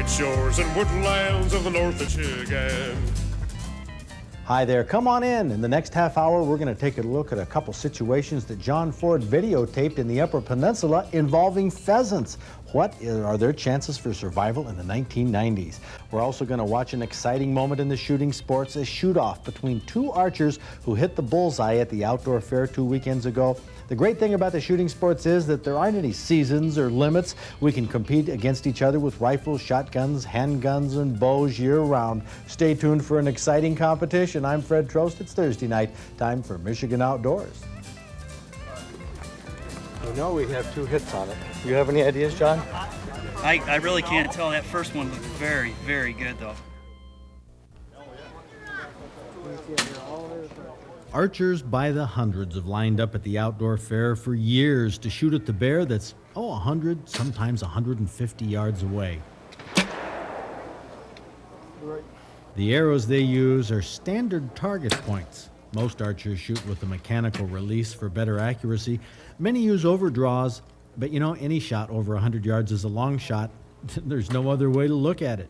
great shores and woodlands of the North Michigan. Hi there, come on in. In the next half hour, we're going to take a look at a couple situations that John Ford videotaped in the Upper Peninsula involving pheasants. What are their chances for survival in the 1990s? We're also going to watch an exciting moment in the shooting sports, a shoot-off between two archers who hit the bullseye at the outdoor fair 2 weekends ago. The great thing about the shooting sports is that there aren't any seasons or limits. We can compete against each other with rifles, shotguns, handguns, and bows year-round. Stay tuned for an exciting competition. I'm Fred Trost. It's Thursday night. Time for Michigan Outdoors. You know we have 2 hits on it. Do you have any ideas, John? I really can't tell. That first one looked very, very good, though. Archers by the hundreds have lined up at the outdoor fair for years to shoot at the bear that's, 100, sometimes 150 yards away. The arrows they use are standard target points. Most archers shoot with a mechanical release for better accuracy. Many use overdraws, but you know, any shot over 100 yards is a long shot. There's no other way to look at it.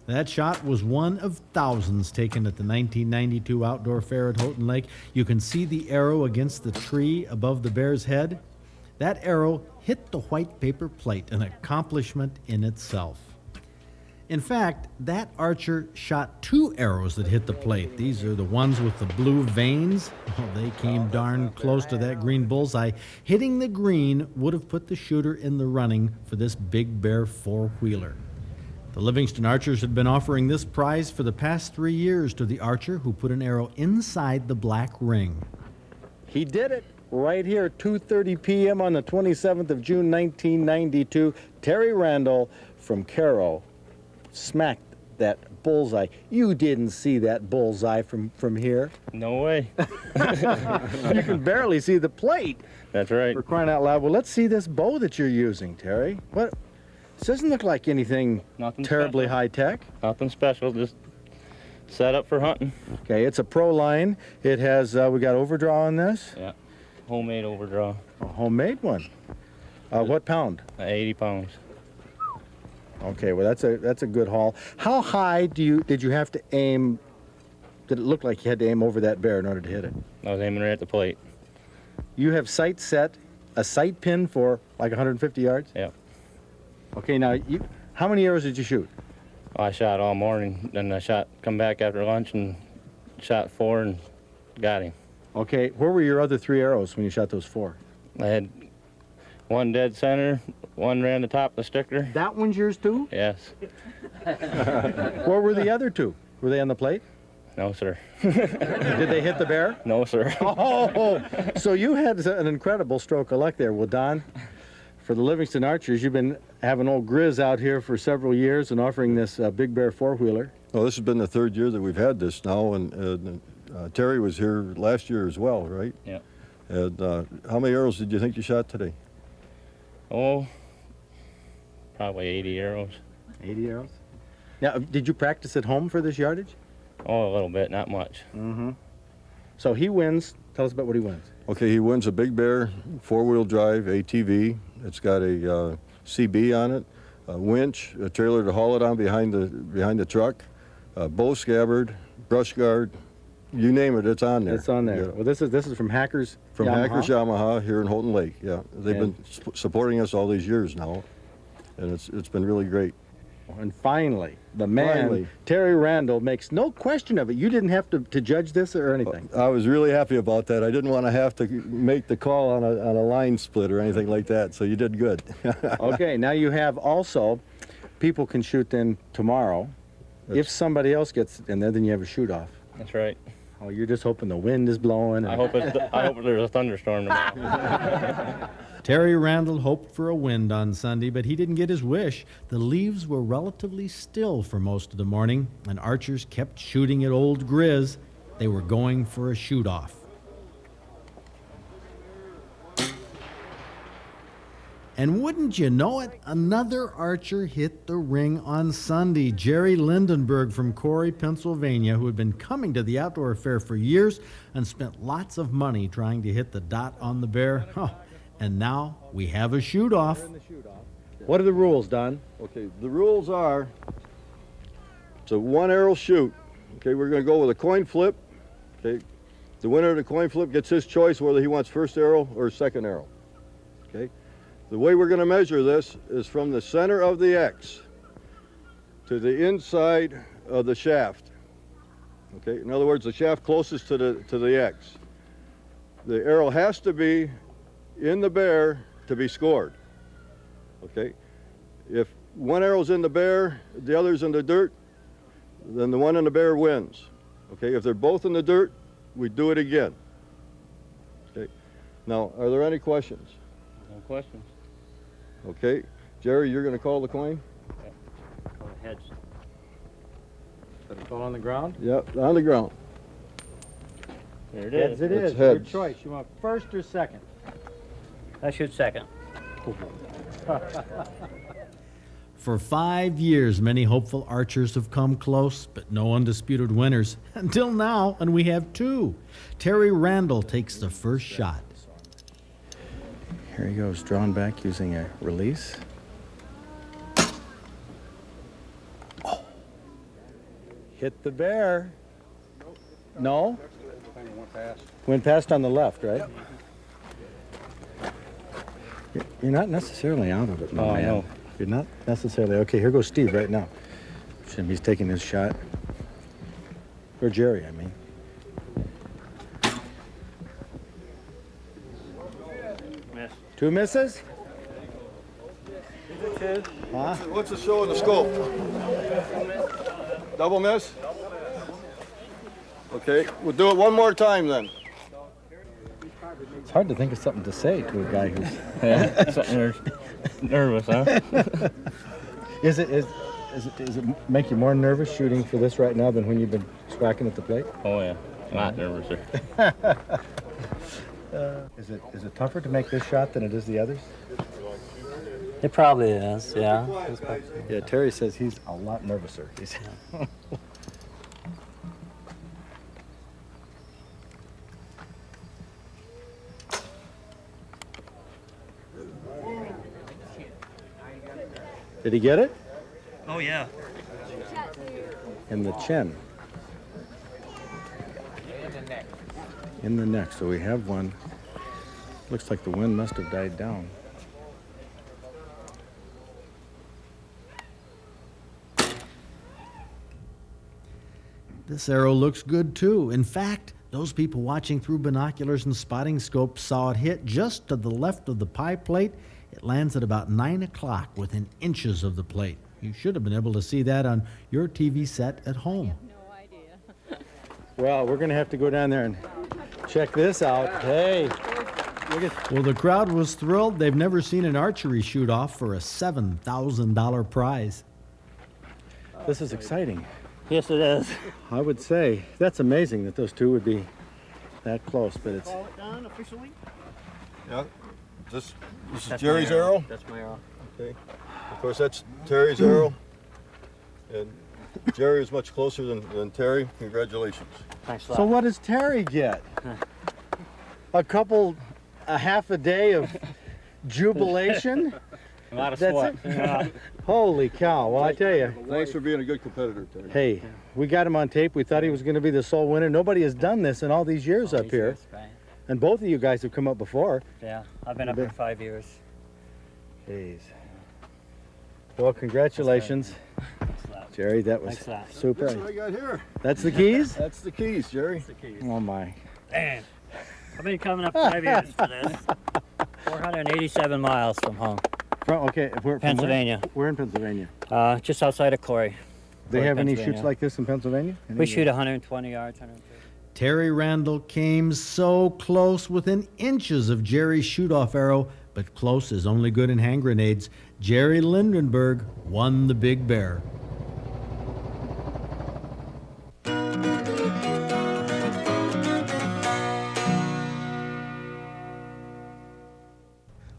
That shot was one of thousands taken at the 1992 outdoor fair at Houghton Lake. You can see the arrow against the tree above the bear's head. That arrow hit the white paper plate, an accomplishment in itself. In fact, that archer shot 2 arrows that hit the plate. These are the ones with the blue veins. They came darn close to that green bullseye. Hitting the green would have put the shooter in the running for this big bear 4-wheeler. The Livingston Archers had been offering this prize for the past 3 years to the archer who put an arrow inside the black ring. He did it right here, 2:30 p.m. on the 27th of June, 1992. Terry Randall from Caro smacked that bullseye. You didn't see that bullseye from here. No way. You can barely see the plate. That's right. For crying out loud. Well, let's see this bow that you're using, Terry. What? This doesn't look like anything terribly high tech. Nothing special, just set up for hunting. Okay, it's a Pro line. It has, we got overdraw on this? Yeah, homemade overdraw. A homemade one. What pound? 80 pounds. Okay, well that's a good haul. How high did you have to aim? Did it look like you had to aim over that bear in order to hit it? I was aiming right at the plate. You have sight set, a sight pin for like 150 yards? Yeah. Okay, now how many arrows did you shoot? I shot all morning, then I come back after lunch and shot 4 and got him. Okay, where were your other 3 arrows when you shot those 4? I had 1 dead center, 1 ran the top of the sticker. That one's yours too? Yes. Where were the other 2? Were they on the plate? No, sir. Did they hit the bear? No, sir. Oh, so you had an incredible stroke of luck there. Well, Don, for the Livingston Archers, you've been having old Grizz out here for several years and offering this big bear 4-wheeler. Well, this has been the 3rd year that we've had this now, and Terry was here last year as well, right? Yeah. And how many arrows did you think you shot today? Oh, probably 80 arrows. 80 arrows? Now, did you practice at home for this yardage? Oh, a little bit, not much. Mm-hmm. So he wins. Tell us about what he wins. Okay, he wins a big bear 4-wheel drive ATV. It's got a CB on it, a winch, a trailer to haul it on behind the truck, a bow scabbard, brush guard, you name it, it's on there. It's on there. Yeah. Well, this is from Hackers. From Yamaha? Hackers Yamaha here in Houghton Lake. Yeah, they've been supporting us all these years now, and it's been really great. And finally, the man, Terry Randall, makes no question of it. You didn't have to judge this or anything. I was really happy about that. I didn't want to have to make the call on a line split or anything like that, so you did good. Okay, now you have also, people can shoot then tomorrow. If somebody else gets in there, then you have a shoot-off. That's right. Oh, you're just hoping the wind is blowing. I hope there's a thunderstorm tomorrow. Terry Randall hoped for a wind on Sunday, but he didn't get his wish. The leaves were relatively still for most of the morning, and archers kept shooting at old Grizz. They were going for a shoot-off. And wouldn't you know it, another archer hit the ring on Sunday. Jerry Lindenberg from Corey, Pennsylvania, who had been coming to the outdoor fair for years and spent lots of money trying to hit the dot on the bear. Oh, And now we have a shoot-off. What are the rules, Don? Okay, the rules are, it's a one arrow shoot. Okay, we're going to go with a coin flip. Okay, the winner of the coin flip gets his choice whether he wants first arrow or second arrow. Okay, the way we're going to measure this is from the center of the X to the inside of the shaft. Okay, in other words, the shaft closest to the X. The arrow has to be in the bear to be scored. Okay, if one arrow's in the bear, the other's in the dirt, then the one in the bear wins. Okay, if they're both in the dirt, we do it again. Okay, now, are there any questions? No questions. Okay, Jerry, you're going to call the coin? Heads. Let it fall on the ground? Yep, on the ground. There it Heads is. it It's is. Your heads. choice. You want first or second? I shoot second. For 5 years, many hopeful archers have come close, but no undisputed winners. Until now, and we have two. Terry Randall takes the first shot. Here he goes, drawn back using a release. Oh. Hit the bear. No? Went past on the left, right? You're not necessarily out of it, my man. No. You're not necessarily. Okay, here goes Steve right now. He's taking his shot. Or Jerry, I mean. Miss. Two misses? Huh? What's the show in the scope? Double miss? Okay, we'll do it one more time then. It's hard to think of something to say to a guy who's... Yeah, nervous, huh? Does it make you more nervous shooting for this right now than when you've been swacking at the plate? Oh yeah, a lot nervouser. Is it tougher to make this shot than it is the others? It probably is, yeah. Yeah, Terry says he's a lot nervouser. Did he get it? Oh, yeah. In the chin. In the neck. So we have one. Looks like the wind must have died down. This arrow looks good too. In fact, those people watching through binoculars and spotting scopes saw it hit just to the left of the pie plate. It lands at about 9 o'clock within inches of the plate. You should have been able to see that on your TV set at home. Well, we're going to have to go down there and check this out. Hey, look at... Well, the crowd was thrilled. They've never seen an archery shoot-off for a $7,000 prize. This is exciting. Yes, it is. I would say that's amazing that those two would be that close, but it's... Call it done officially? Yeah, this is Jerry's arrow. That's my arrow. Okay. Of course, that's Terry's arrow. And Jerry is much closer than Terry. Congratulations. Thanks a lot. So what does Terry get? A half a day of jubilation? A lot of That's sweat. it? Yeah. Holy cow. Well, I tell you, Thanks for being a good competitor, Terry. hey, we got him on tape. We thought he was going to be the sole winner. Nobody has done this in all these years up here. And both of you guys have come up before. Yeah, I've been up here 5 years. Jeez. Well, congratulations. Jerry, that was Thanks a lot. super. That's what I got here. That's the keys? That's the keys, Jerry. Oh, my. Man, I've been coming up 5 years for this. 487 miles from home. Okay, we're from where? Pennsylvania. We're in Pennsylvania. Just outside of Corey. They have any shoots Pennsylvania. like this in Pennsylvania? We shoot 120 yards, 130. Terry Randall came so close, within inches of Jerry's shoot-off arrow, but close is only good in hand grenades. Jerry Lindenberg won the Big Bear.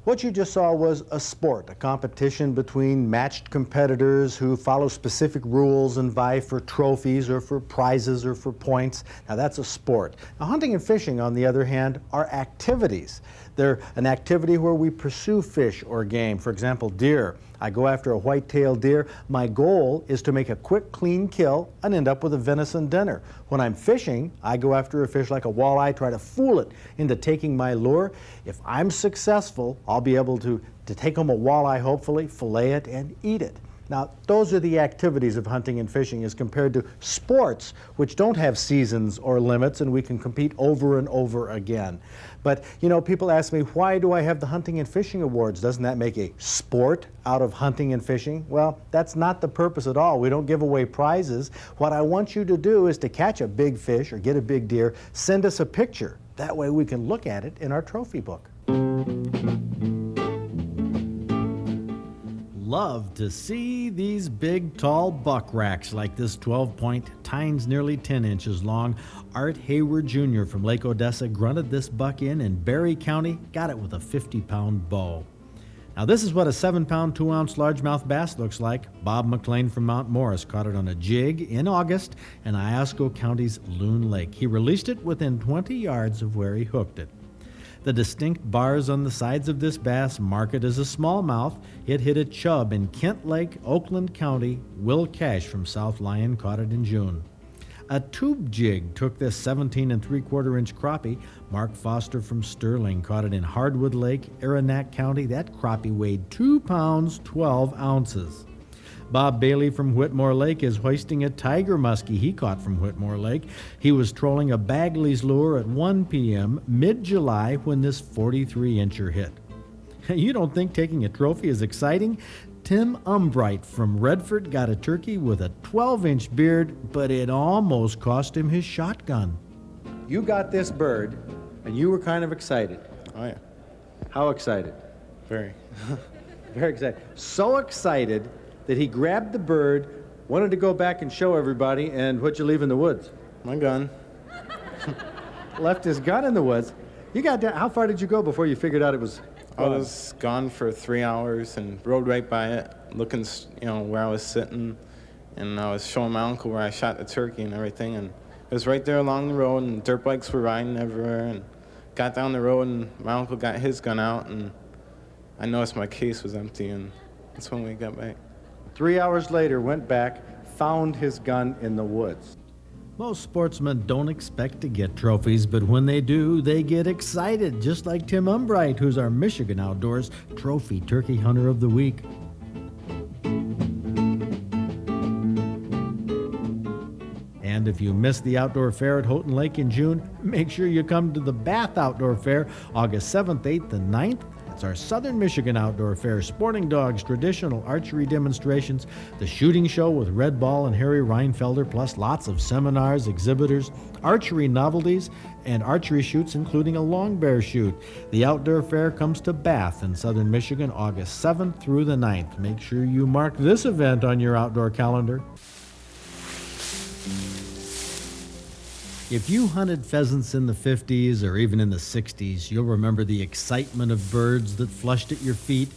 What you just saw was a sport, a competition between matched competitors who follow specific rules and vie for trophies or for prizes or for points. Now that's a sport. Now hunting and fishing, on the other hand, are activities. They're an activity where we pursue fish or game. For example, deer. I go after a white-tailed deer. My goal is to make a quick, clean kill and end up with a venison dinner. When I'm fishing, I go after a fish like a walleye, try to fool it into taking my lure. If I'm successful, I'll be able to take home a walleye, hopefully, fillet it, and eat it. Now, those are the activities of hunting and fishing as compared to sports, which don't have seasons or limits, and we can compete over and over again. But, you know, people ask me, why do I have the hunting and fishing awards? Doesn't that make a sport out of hunting and fishing? Well, that's not the purpose at all. We don't give away prizes. What I want you to do is to catch a big fish or get a big deer, send us a picture. That way we can look at it in our trophy book. Love to see these big, tall buck racks like this 12-point, tines nearly 10 inches long. Art Hayward Jr. from Lake Odessa grunted this buck in Berry County, got it with a 50-pound bow. Now this is what a 7-pound, 2-ounce largemouth bass looks like. Bob McLean from Mount Morris caught it on a jig in August in Iosco County's Loon Lake. He released it within 20 yards of where he hooked it. The distinct bars on the sides of this bass mark it as a smallmouth. It hit a chub in Kent Lake, Oakland County. Will Cash from South Lyon caught it in June. A tube jig took this 17 3/4-inch crappie. Mark Foster from Sterling caught it in Hardwood Lake, Aranac County. That crappie weighed 2 pounds, 12 ounces. Bob Bailey from Whitmore Lake is hoisting a tiger muskie he caught from Whitmore Lake. He was trolling a Bagley's lure at 1 p.m. mid-July when this 43-incher hit. You don't think taking a trophy is exciting? Tim Umbright from Redford got a turkey with a 12-inch beard, but it almost cost him his shotgun. You got this bird, and you were kind of excited. Oh, yeah. How excited? Very. Very excited. So excited that he grabbed the bird, wanted to go back and show everybody, and what'd you leave in the woods? My gun. Left his gun in the woods. You got down, how far did you go before you figured out it was I was gone for 3 hours and rode right by it, looking, you know, where I was sitting, and I was showing my uncle where I shot the turkey and everything, and it was right there along the road, and dirt bikes were riding everywhere, and got down the road, and my uncle got his gun out, and I noticed my case was empty, and that's when we got back. 3 hours later, went back, found his gun in the woods. Most sportsmen don't expect to get trophies, but when they do, they get excited, just like Tim Umbright, who's our Michigan Outdoors Trophy Turkey Hunter of the Week. And if you missed the outdoor fair at Houghton Lake in June, make sure you come to the Bath Outdoor Fair August 7th, 8th, and 9th. It's our Southern Michigan Outdoor Fair. Sporting dogs, traditional archery demonstrations, the shooting show with Red Ball and Harry Reinfelder, plus lots of seminars, exhibitors, archery novelties, and archery shoots, including a long bear shoot. The outdoor fair comes to Bath in Southern Michigan August 7th through the 9th. Make sure you mark this event on your outdoor calendar. If you hunted pheasants in the 50s or even in the 60s, you'll remember the excitement of birds that flushed at your feet.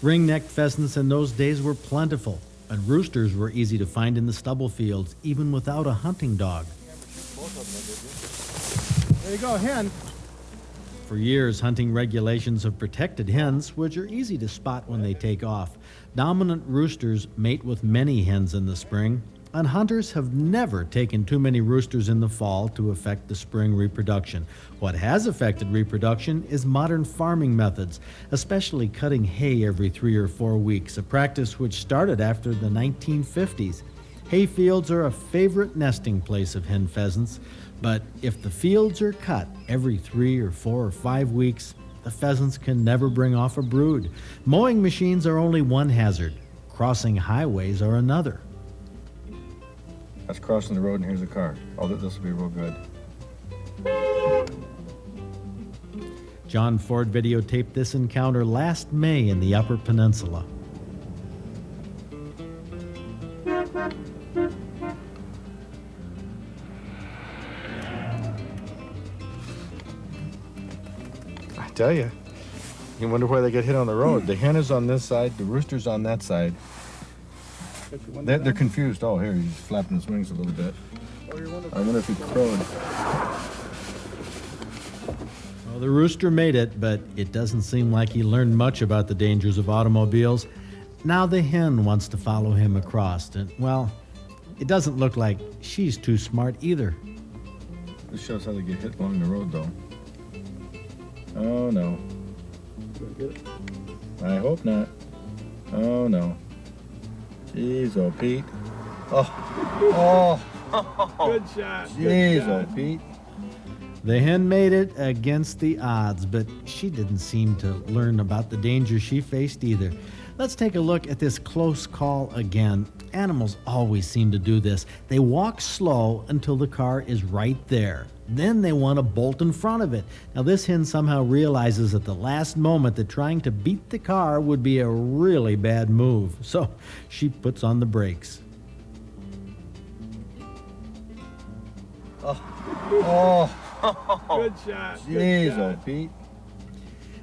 Ring-necked pheasants in those days were plentiful, and roosters were easy to find in the stubble fields, even without a hunting dog. There you go, hen. For years, hunting regulations have protected hens, which are easy to spot when they take off. Dominant roosters mate with many hens in the spring, and hunters have never taken too many roosters in the fall to affect the spring reproduction. What has affected reproduction is modern farming methods, especially cutting hay every 3 or 4 weeks, a practice which started after the 1950s. Hay fields are a favorite nesting place of hen pheasants, but if the fields are cut every 3 or 4 or 5 weeks, the pheasants can never bring off a brood. Mowing machines are only one hazard. Crossing highways are another. That's crossing the road and here's a car. Oh, this will be real good. John Ford videotaped this encounter last May in the Upper Peninsula. I tell you, You wonder why they get hit on the road. The hen is on this side, the rooster's on that side. They're confused. Oh, here, he's flapping his wings a little bit. I wonder if he crowed. Well, the rooster made it, but it doesn't seem like he learned much about the dangers of automobiles. Now the hen wants to follow him across, and, well, it doesn't look like she's too smart either. This shows how they get hit along the road, though. Oh, no. I hope not. Oh, no. Jeez, oh, Pete. Oh. Good shot. Jeez, oh, Pete. The hen made it against the odds, but she didn't seem to learn about the danger she faced either. Let's take a look at this close call again. Animals always seem to do this. They walk slow until the car is right there. Then they want to bolt in front of it. Now this hen somehow realizes at the last moment that trying to beat the car would be a really bad move. So she puts on the brakes. Oh. Good shot. Jeez, oh, Pete.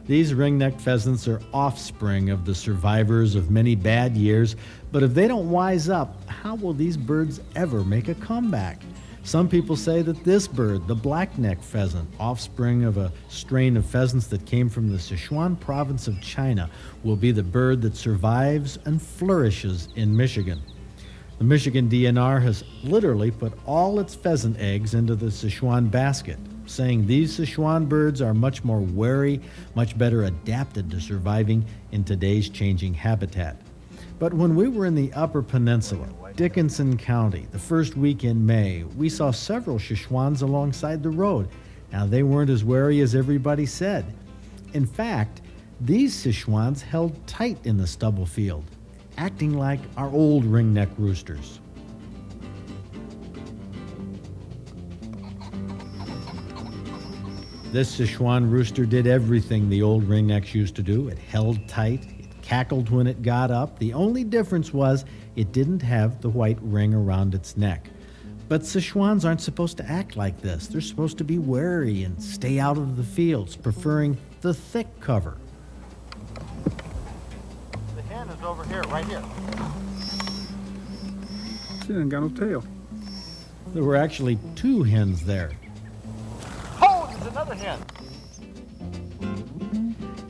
These ring-necked pheasants are offspring of the survivors of many bad years, but if they don't wise up, how will these birds ever make a comeback? Some people say that this bird, the black-necked pheasant, offspring of a strain of pheasants that came from the Szechwan province of China, will be the bird that survives and flourishes in Michigan. The Michigan DNR has literally put all its pheasant eggs into the Szechwan basket, saying these Szechwan birds are much more wary, much better adapted to surviving in today's changing habitat. But when we were in the Upper Peninsula, Dickinson County, the first week in May, we saw several Szechwans alongside the road. Now, they weren't as wary as everybody said. In fact, these Szechwans held tight in the stubble field, acting like our old ringneck roosters. This Szechwan rooster did everything the old ringnecks used to do. It held tight, it cackled when it got up. The only difference was it didn't have the white ring around its neck. But Szechwans aren't supposed to act like this. They're supposed to be wary and stay out of the fields, preferring the thick cover. The hen is over here, right here. She ain't got no tail. There were actually two hens there. Oh, there's another hen.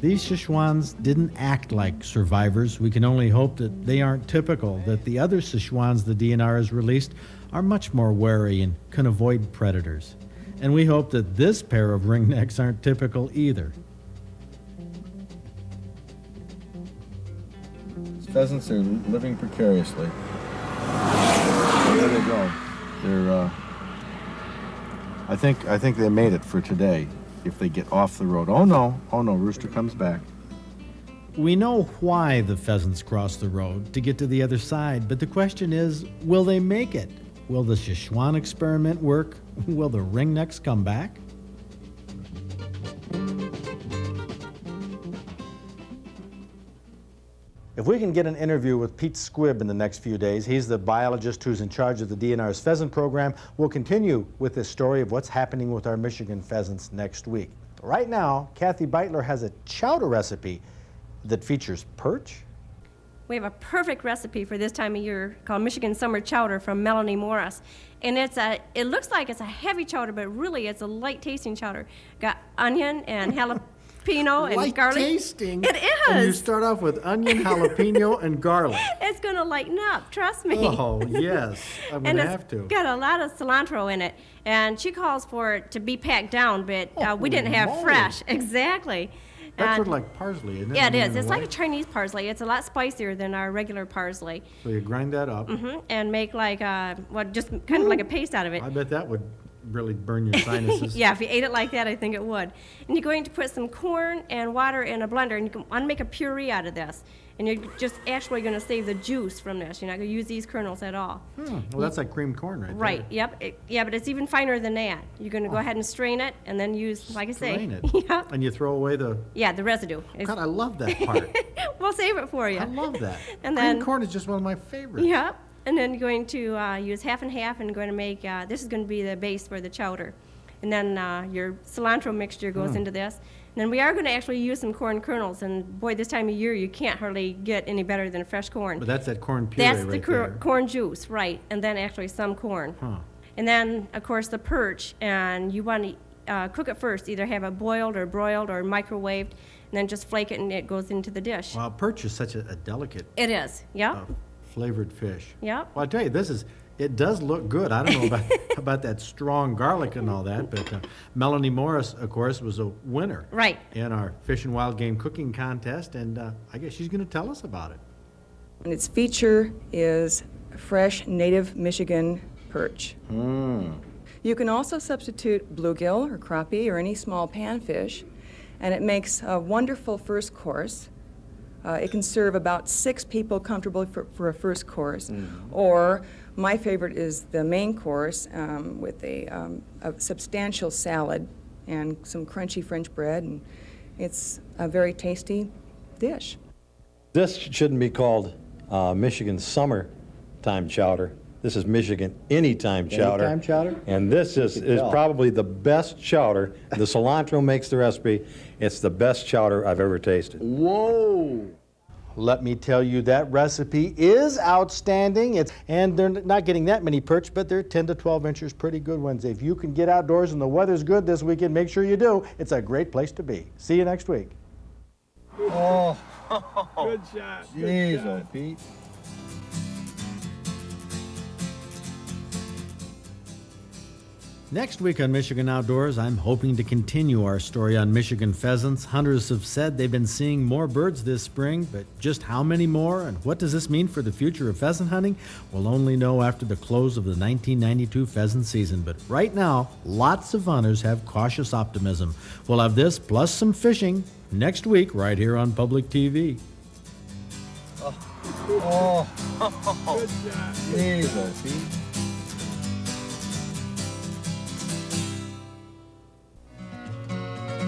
These Szechwans didn't act like survivors. We can only hope that they aren't typical, that the other Szechwans the DNR has released are much more wary and can avoid predators. And we hope that this pair of ringnecks aren't typical either. These pheasants are living precariously. There they go. They're, I think they made it for today if they get off the road. Oh no, rooster comes back. We know why the pheasants cross the road to get to the other side, but the question is, will they make it? Will the Szechwan experiment work? Will the ringnecks come back? If we can get an interview with Pete Squibb in the next few days, he's the biologist who's in charge of the DNR's pheasant program, we'll continue with this story of what's happening with our Michigan pheasants next week. Right now, Kathy Beitler has a chowder recipe that features perch. We have a perfect recipe for this time of year called Michigan Summer Chowder from Melanie Morris. And it looks like it's a heavy chowder, but really it's a light tasting chowder. Got onion and jalapeno and garlic. Light tasting? It is. And you start off with onion, jalapeno, and garlic. It's going to lighten up, trust me. Oh, yes. I'm going to have to. It's got a lot of cilantro in it. And she calls for it to be packed down, but we didn't have moly. fresh. Exactly. That's sort of like parsley, isn't it? Yeah, it I mean, is. in a It's like way. a Chinese parsley. It's a lot spicier than our regular parsley. So you grind that up. And make like just kind of like a paste out of it. I bet that would really burn your sinuses. Yeah, if you ate it like that, I think it would. And you're going to put some corn and water in a blender, and you want to make a puree out of this. And you're just actually going to save the juice from this. You're not going to use these kernels at all. Well, that's like creamed corn right there. Right, yep. Yeah, but it's even finer than that. You're going to go ahead and strain it, and then use, like I say. Strain it. Yep. And you throw away the... Yeah, the residue. God, I love that part. We'll save it for you. I love that. And Creamed then, corn is just one of my favorites. Yep. And then you're going to use half and half, and going to make, this is going to be the base for the chowder. And then your cilantro mixture goes into this. And then we are going to actually use some corn kernels. And boy, this time of year, you can't hardly get any better than fresh corn. But that's that corn puree That's the right there. corn juice, right. And then actually some corn. Huh. And then, of course, the perch. And you want to cook it first. Either have it boiled or broiled or microwaved. And then just flake it and it goes into the dish. Wow, perch is such a delicate It is, yeah. flavored fish. Yeah. Well, I tell you, it does look good. I don't know about that strong garlic and all that, but Melanie Morris, of course, was a winner. Right. In our Fish and Wild Game cooking contest, and I guess she's going to tell us about it. And its feature is fresh native Michigan perch. You can also substitute bluegill or crappie or any small panfish, and it makes a wonderful first course. It can serve about 6 people comfortably for a first course. Or my favorite is the main course with a substantial salad and some crunchy French bread, and it's a very tasty This shouldn't be called Michigan summertime chowder. This is Michigan anytime chowder. Anytime chowder? And this is probably the best chowder. The cilantro makes the recipe. It's the best chowder I've ever tasted. Whoa! Let me tell you, that recipe is outstanding. And they're not getting that many perch, but they're 10 to 12 inches, pretty good ones. If you can get outdoors and the weather's good this weekend, make sure you do. It's a great place to be. See you next week. Oh, Good shot. jeez, oh, Pete. Next week on Michigan Outdoors, I'm hoping to continue our story on Michigan pheasants. Hunters have said they've been seeing more birds this spring, but just how many more and what does this mean for the future of pheasant hunting? We'll only know after the close of the 1992 pheasant season. But right now, lots of hunters have cautious optimism. We'll have this plus some fishing next week right here on Public TV. Oh, jeez, oh, Pete.